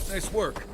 Nice work.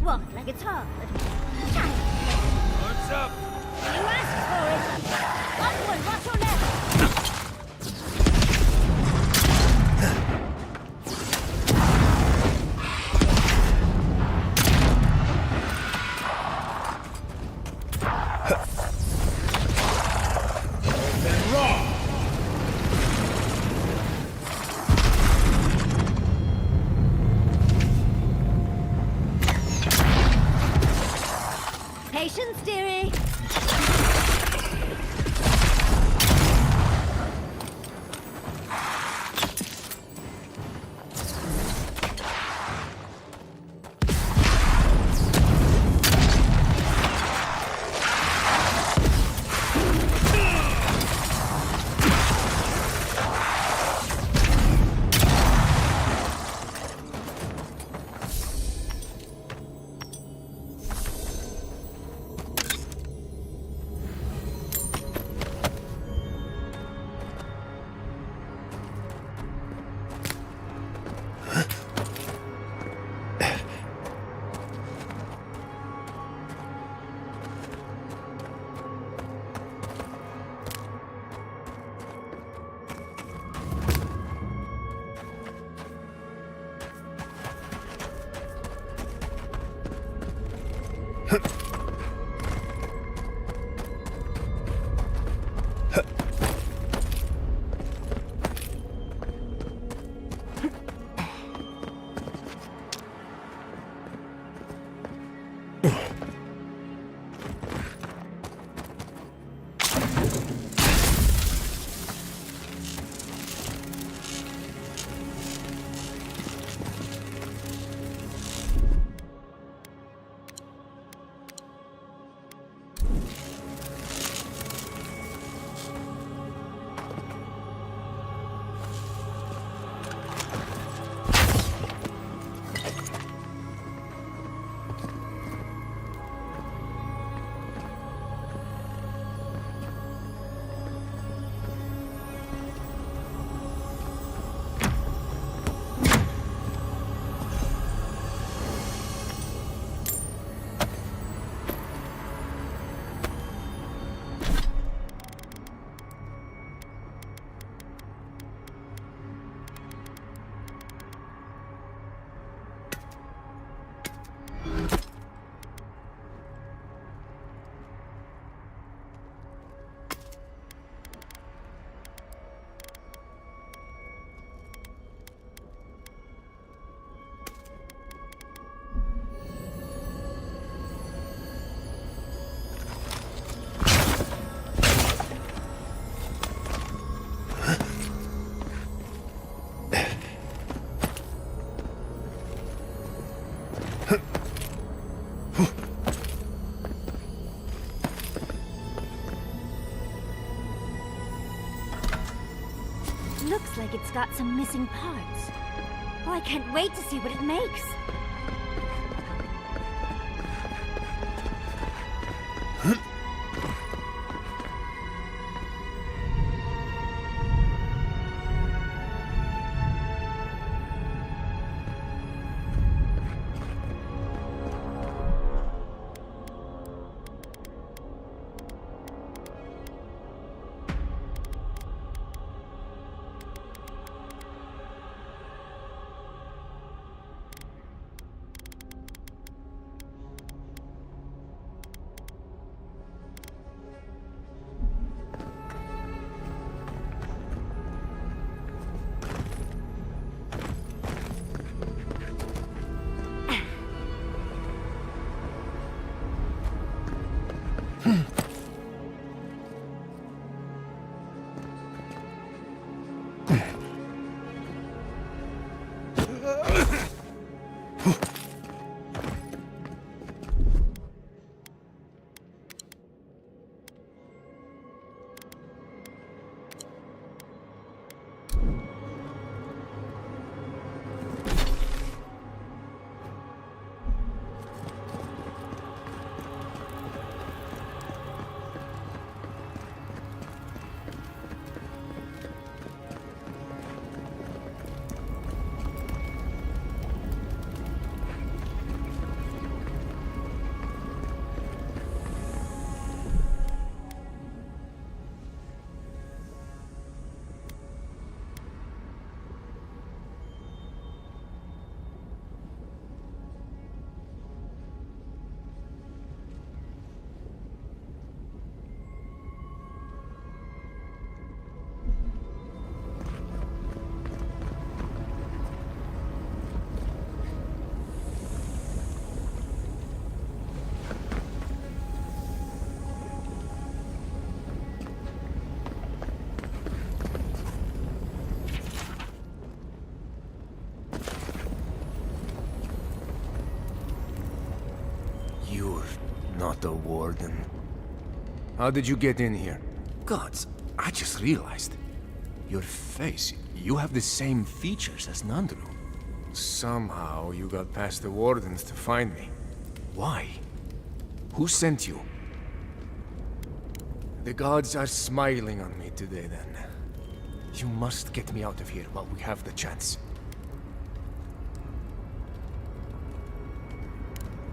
Walk like it's hard. What's up? You asked for it. Onward, watch your left. Patience, dearie. it's got some missing parts. Oh, I can't wait to see what it makes. Not a warden. How did you get in here? Gods, I just realized. Your face, you have the same features as Nandru. Somehow you got past the wardens to find me. Why? Who sent you? The gods are smiling on me today then. You must get me out of here while we have the chance.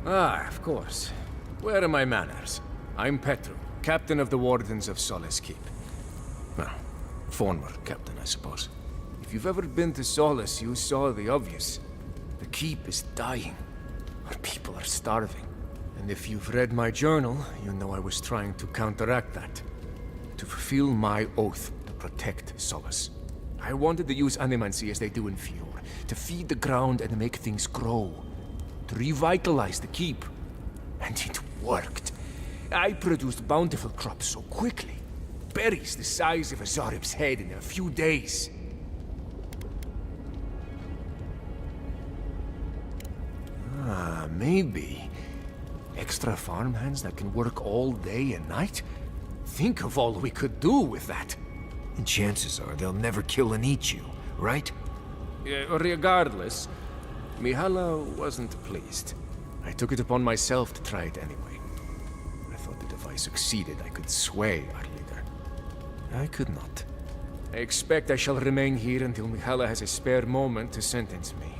Ah, of course. Where are my manners? I'm Petru, captain of the Wardens of Solace Keep. Well, former captain, I suppose. If you've ever been to Solace, you saw the obvious. The Keep is dying. Our people are starving. And if you've read my journal, you know I was trying to counteract that. To fulfill my oath to protect Solace. I wanted to use animancy as they do in Fior, to feed the ground and make things grow. To revitalize the Keep. And it worked. I produced bountiful crops so quickly. Berries the size of a Zorib's head in a few days. Ah, maybe. Extra farmhands that can work all day and night? Think of all we could do with that. And chances are they'll never kill and eat you, right? Regardless, Mihala wasn't pleased. I took it upon myself to try it anyway. I thought that if I succeeded, I could sway our leader. I could not. I expect I shall remain here until Mihala has a spare moment to sentence me.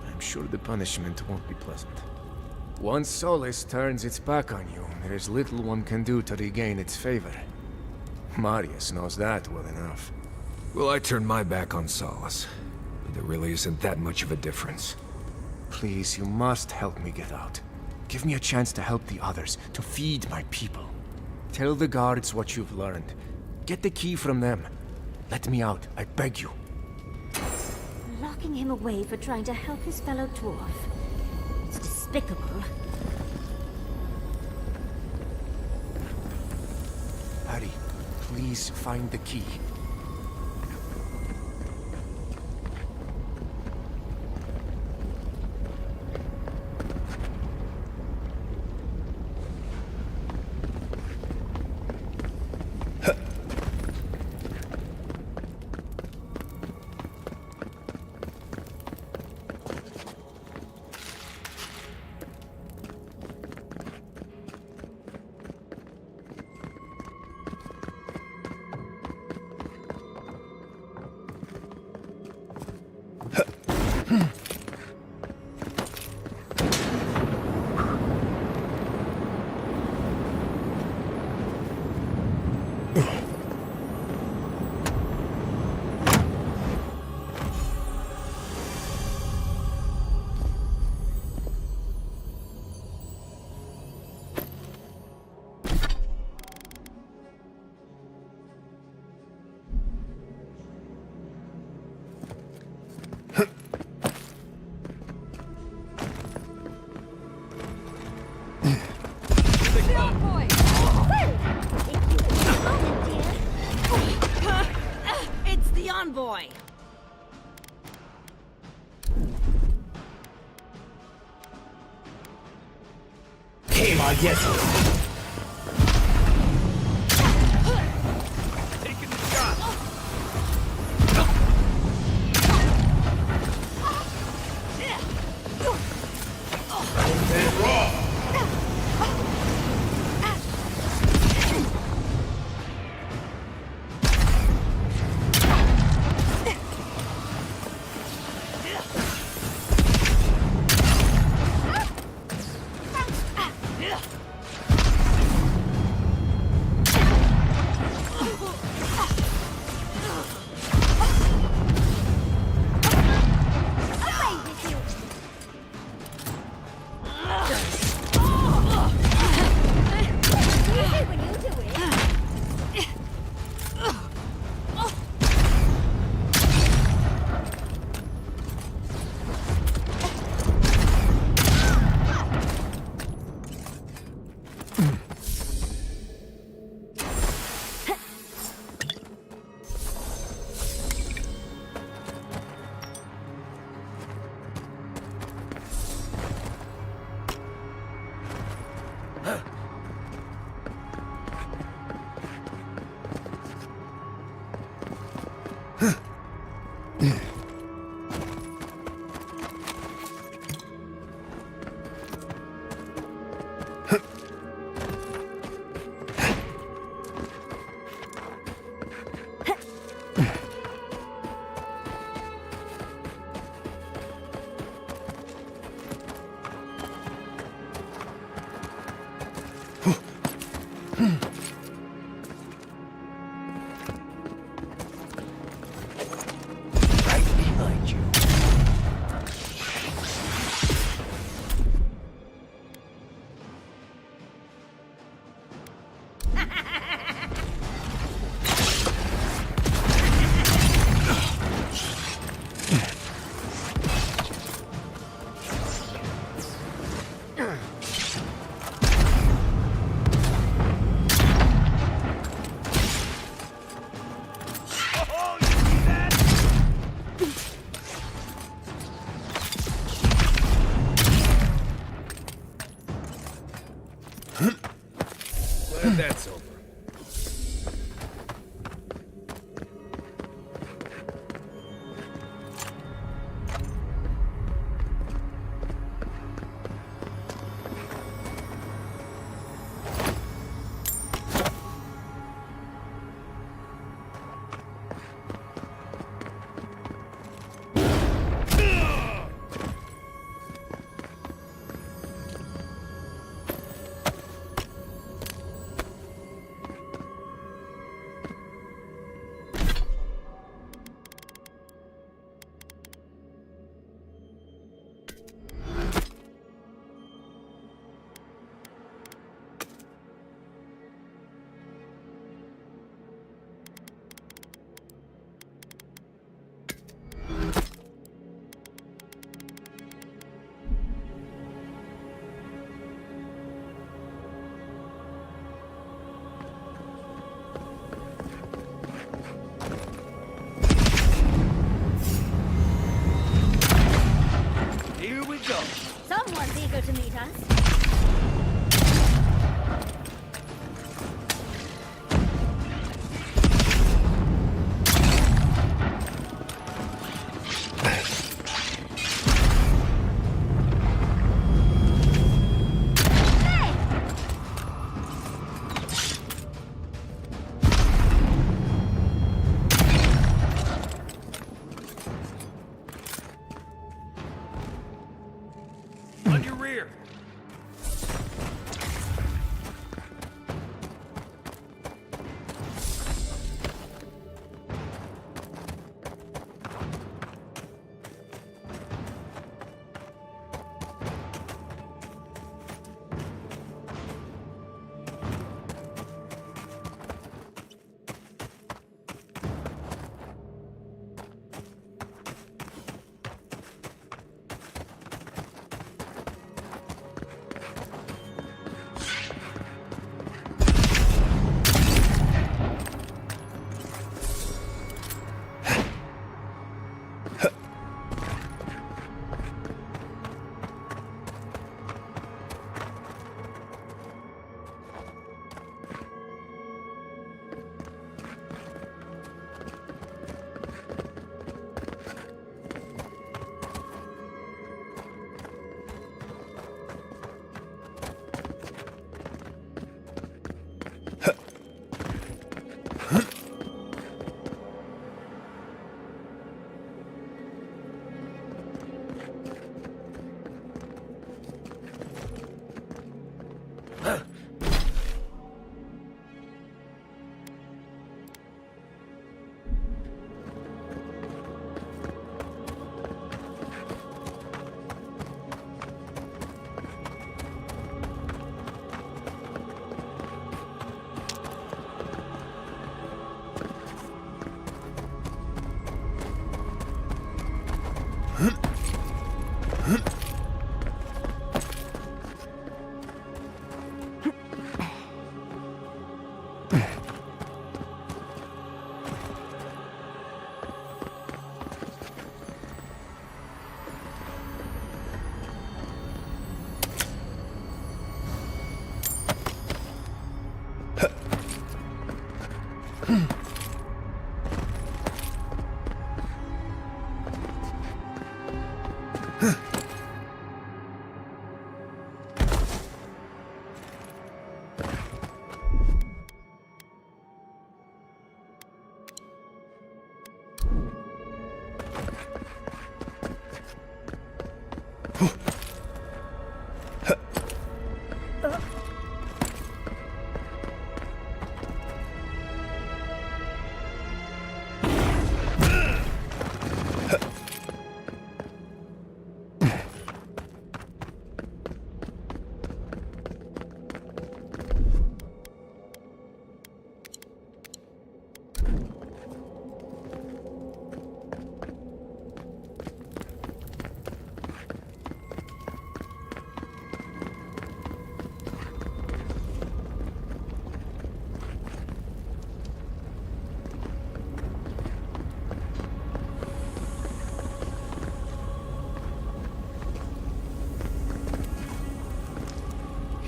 I'm sure the punishment won't be pleasant. Once Solace turns its back on you, there is little one can do to regain its favor. Marius knows that well enough. Well, I turned my back on Solace. But there really isn't that much of a difference. Please, you must help me get out. Give me a chance to help the others, to feed my people. Tell the guards what you've learned. Get the key from them. Let me out, I beg you. Locking him away for trying to help his fellow dwarf. It's despicable. Hurry, please find the key. It's the envoy! Hey, my yes. Taking the shot. Glad that's over. Here we go. Someone's eager to meet us.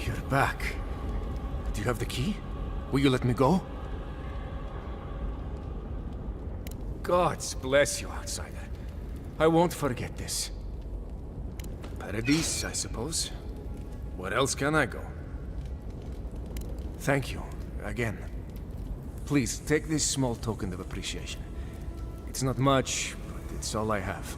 You're back. Do you have the key? Will you let me go? Gods bless you, outsider. I won't forget this. Paradise, I suppose. Where else can I go? Thank you, again. Please, take this small token of appreciation. It's not much, but it's all I have.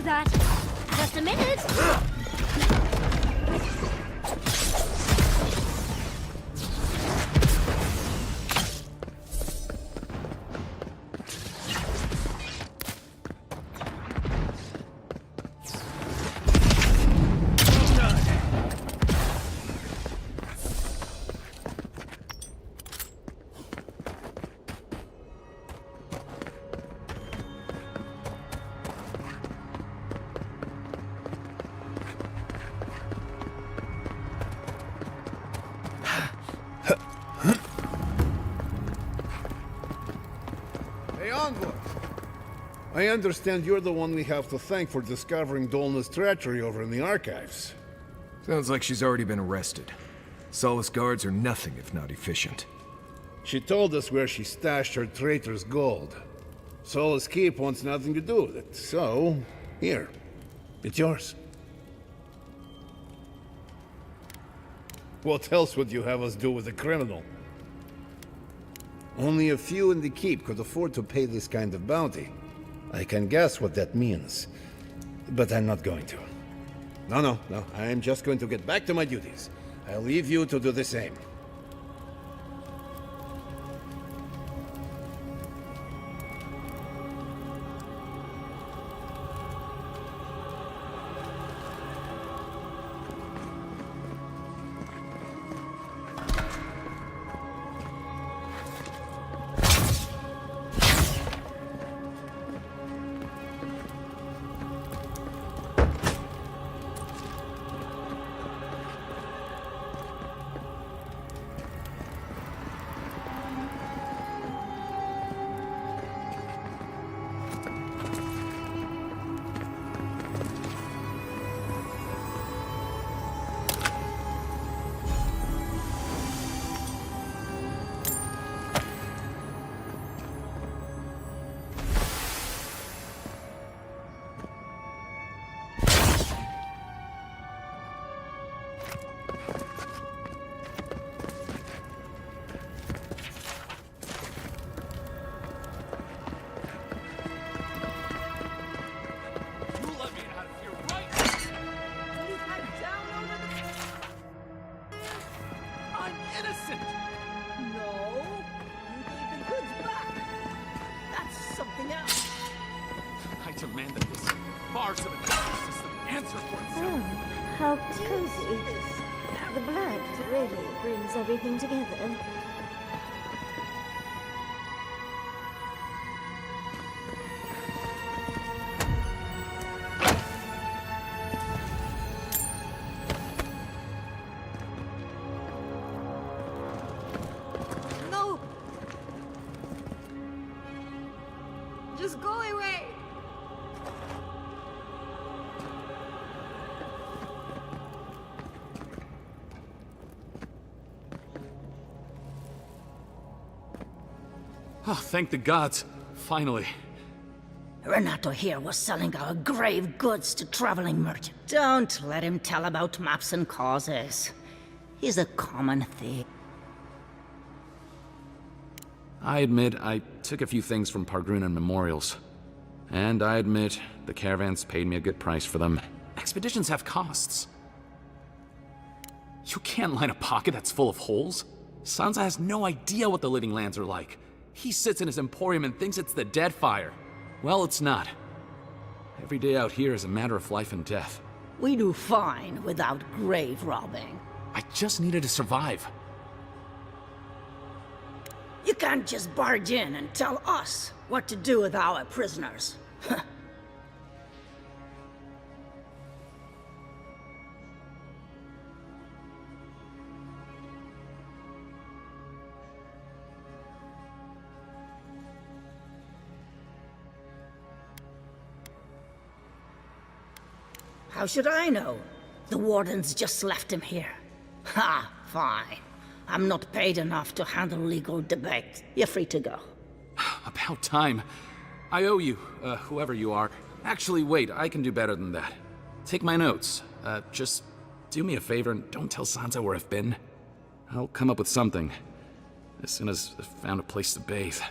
that. Just a minute. Hey, Envoy! I understand you're the one we have to thank for discovering Dolna's treachery over in the archives. Sounds like she's already been arrested. Solace guards are nothing if not efficient. She told us where she stashed her traitor's gold. Solace Keep wants nothing to do with it, so... here. It's yours. What else would you have us do with a criminal? Only a few in the Keep could afford to pay this kind of bounty. I can guess what that means, but I'm not going to. No, I'm just going to get back to my duties. I'll leave you to do the same. Demand that this farce of a justice system answer for itself. How cozy. The blood really brings everything together. No! Just go away! Oh, thank the gods. Finally. Renato here was selling our grave goods to traveling merchants. Don't let him tell about maps and causes. He's a common thief. I admit I took a few things from Pargrunan memorials. And I admit the caravans paid me a good price for them. Expeditions have costs. You can't line a pocket that's full of holes. Sansa has no idea what the living lands are like. He sits in his emporium and thinks it's the Deadfire. Well, it's not. Every day out here is a matter of life and death. We do fine without grave robbing. I just needed to survive. You can't just barge in and tell us what to do with our prisoners. How should I know? The wardens just left him here. Ha, fine. I'm not paid enough to handle legal debate. You're free to go. About time. I owe you, whoever you are. Actually, wait, I can do better than that. Take my notes. Just do me a favor and don't tell Sansa where I've been. I'll come up with something. As soon as I've found a place to bathe.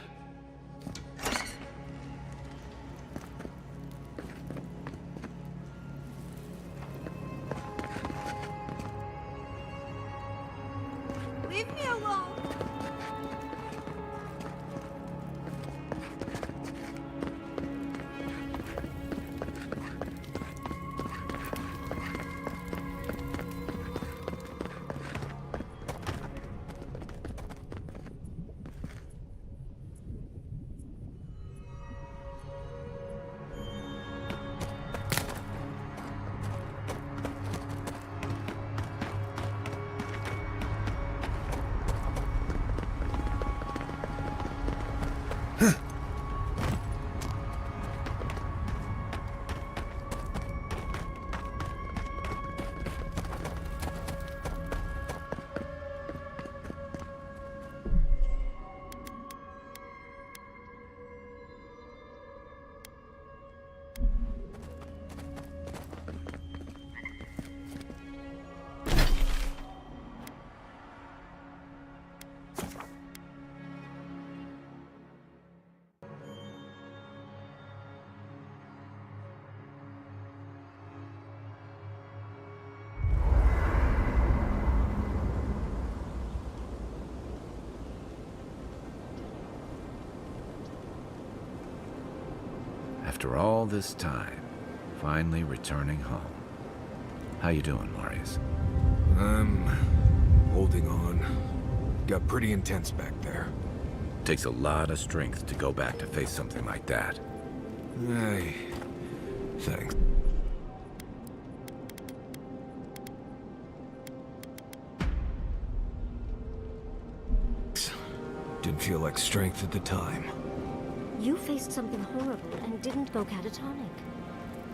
After all this time, finally returning home. How you doing, Marius? I'm holding on. Got pretty intense back there. Takes a lot of strength to go back to face something like that. Hey, thanks. Didn't feel like strength at the time. You faced something horrible and didn't go catatonic.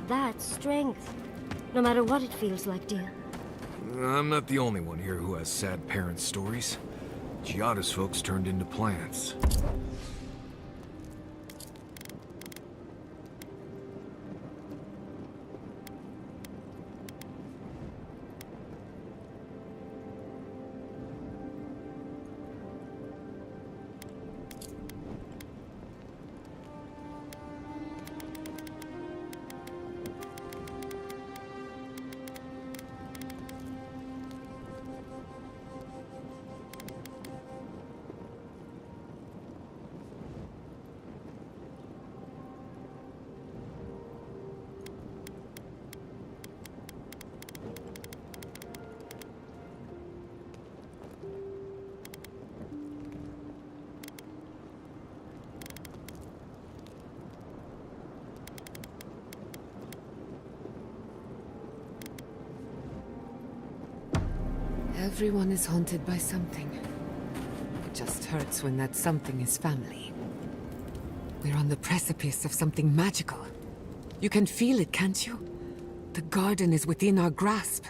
That's strength. No matter what it feels like, dear. I'm not the only one here who has sad parent stories. Giada's folks turned into plants. Everyone is haunted by something. It just hurts when that something is family. We're on the precipice of something magical. You can feel it, can't you? The garden is within our grasp.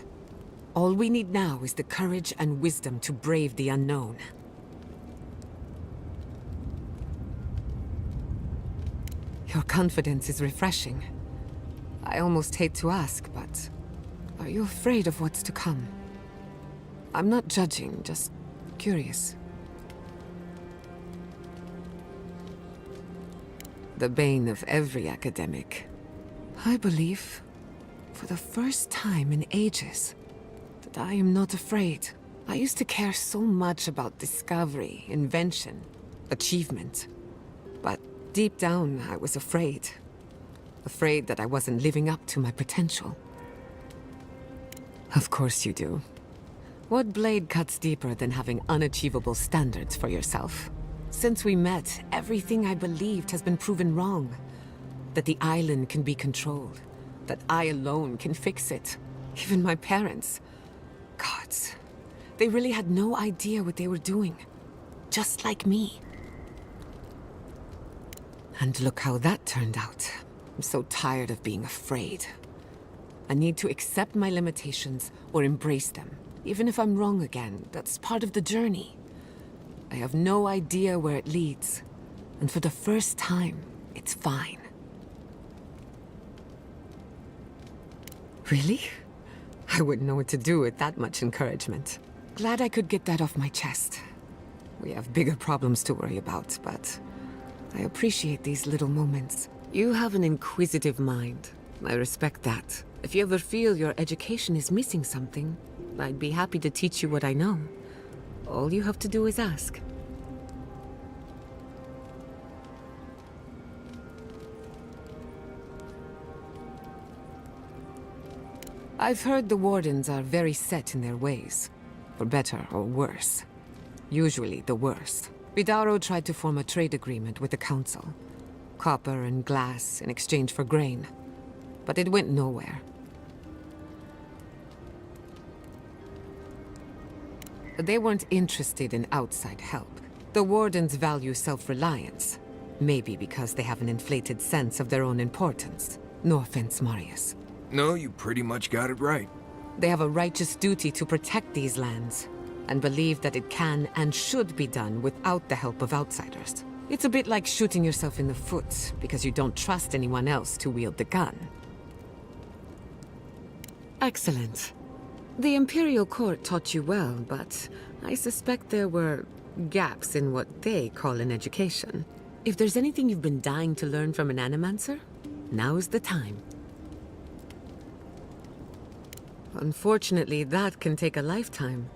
All we need now is the courage and wisdom to brave the unknown. Your confidence is refreshing. I almost hate to ask, but are you afraid of what's to come? I'm not judging, just curious. The bane of every academic. I believe, for the first time in ages, that I am not afraid. I used to care so much about discovery, invention, achievement. But deep down, I was afraid. Afraid that I wasn't living up to my potential. Of course you do. What blade cuts deeper than having unachievable standards for yourself? Since we met, everything I believed has been proven wrong. That the island can be controlled. That I alone can fix it. Even my parents. Gods. They really had no idea what they were doing. Just like me. And look how that turned out. I'm so tired of being afraid. I need to accept my limitations or embrace them. Even if I'm wrong again, that's part of the journey. I have no idea where it leads. And for the first time, it's fine. Really? I wouldn't know what to do with that much encouragement. Glad I could get that off my chest. We have bigger problems to worry about, but I appreciate these little moments. You have an inquisitive mind. I respect that. If you ever feel your education is missing something, I'd be happy to teach you what I know. All you have to do is ask. I've heard the Wardens are very set in their ways. For better or worse. Usually the worse. Vidaro tried to form a trade agreement with the Council. Copper and glass in exchange for grain. But it went nowhere. They weren't interested in outside help. The Wardens value self-reliance. Maybe because they have an inflated sense of their own importance. No offense, Marius. No, you pretty much got it right. They have a righteous duty to protect these lands, and believe that it can and should be done without the help of outsiders. It's a bit like shooting yourself in the foot because you don't trust anyone else to wield the gun. Excellent. The Imperial Court taught you well, but I suspect there were gaps in what they call an education. If there's anything you've been dying to learn from an Animancer, now's the time. Unfortunately, that can take a lifetime.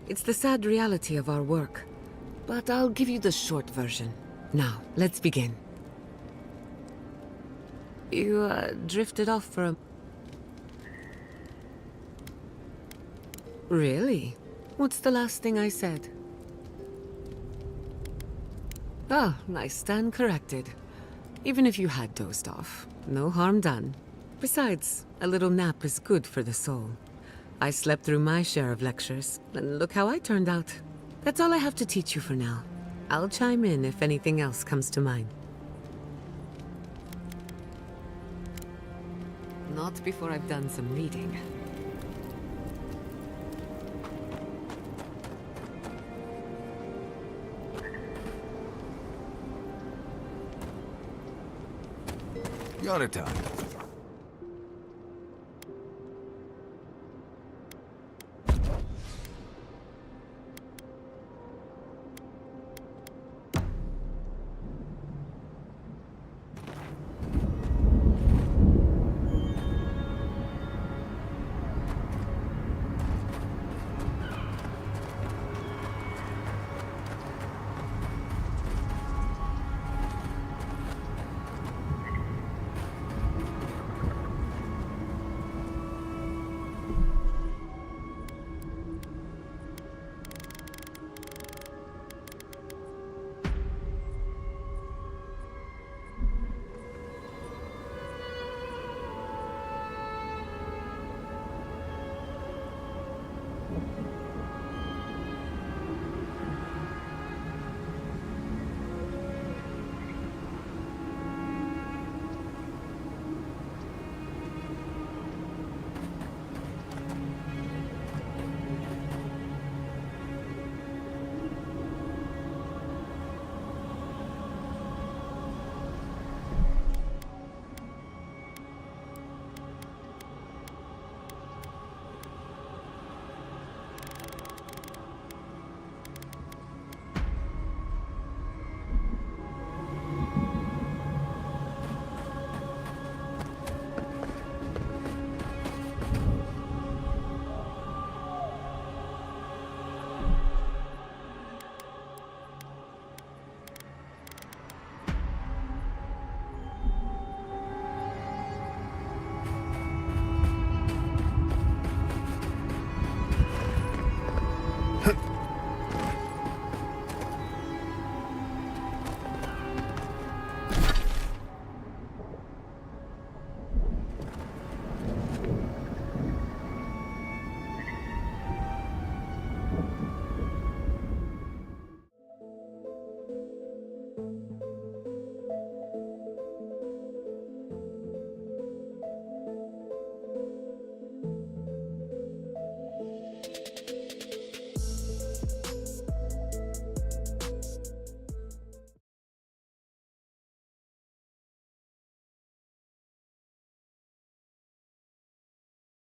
It's the sad reality of our work. But I'll give you the short version. Now, let's begin. You, drifted off for a... Really? What's the last thing I said? Oh, I stand corrected. Even if you had dozed off, no harm done. Besides, a little nap is good for the soul. I slept through my share of lectures, and look how I turned out. That's all I have to teach you for now. I'll chime in if anything else comes to mind. Not before I've done some reading. Yonatan,